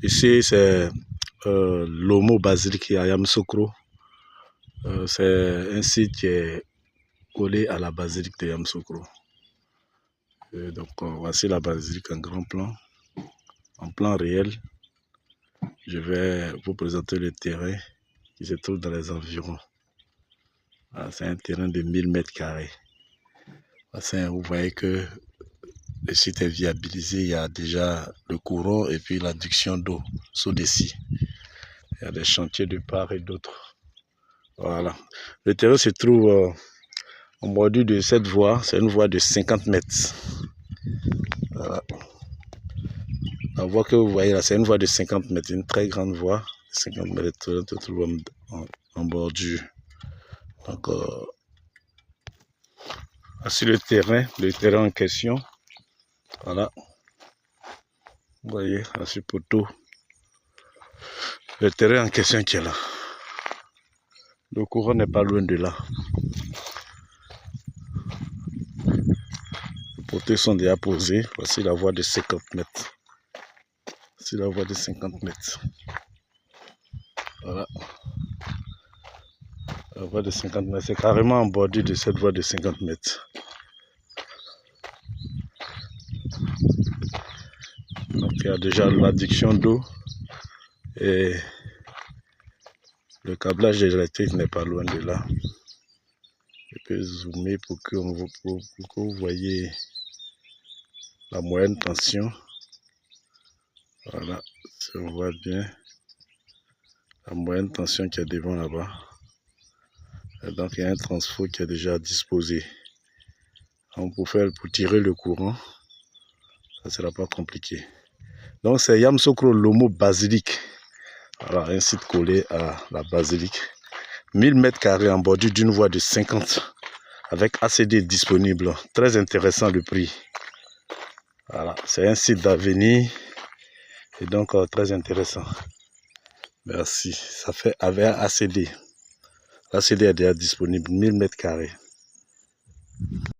Ici, c'est l'Omo Basilic à Yamoussoukro. C'est un site qui est collé à la basilique de Yamoussoukro. Donc, voici la basilique en grand plan, en plan réel. Je vais vous présenter le terrain qui se trouve dans les environs. C'est un terrain de 1000 mètres carrés. Vous voyez que le site est viabilisé. Il y a déjà le courant et puis l'adduction d'eau sous dessus. Il y a des chantiers de part et d'autre. Voilà. Le terrain se trouve en bordure de cette voie. C'est une voie de 50 mètres. Voilà. La voie que vous voyez là, c'est une voie de 50 mètres. Une très grande voie. 50 mètres se trouve en bordure. Donc, voici le terrain en question. Voilà. Vous voyez, à ce poteau. Le terrain en question qui est là. Le courant n'est pas loin de là. Les poteaux sont déjà posés. Voici la voie de 50 mètres. Voici la voie de 50 mètres. Voilà. La voie de 50 mètres. C'est carrément en bordure de cette voie de 50 mètres. Donc il y a déjà l'adduction d'eau. Et le câblage électrique n'est pas loin de là. Je peux zoomer pour que vous voyez la moyenne tension. Voilà, si on voit bien la moyenne tension qui est devant là-bas. Donc il y a un transfo qui est déjà disposé. Donc pour tirer le courant, ça ne sera pas compliqué. Donc c'est Yamoussoukro l'Omo Basilic. Voilà, un site collé à la basilique. 1000 mètres carrés en bordure d'une voie de 50 avec ACD disponible. Très intéressant le prix. Voilà, c'est un site d'avenir et donc très intéressant. Merci. Ça fait avec ACD. L'ACD est déjà disponible, 1000 mètres carrés.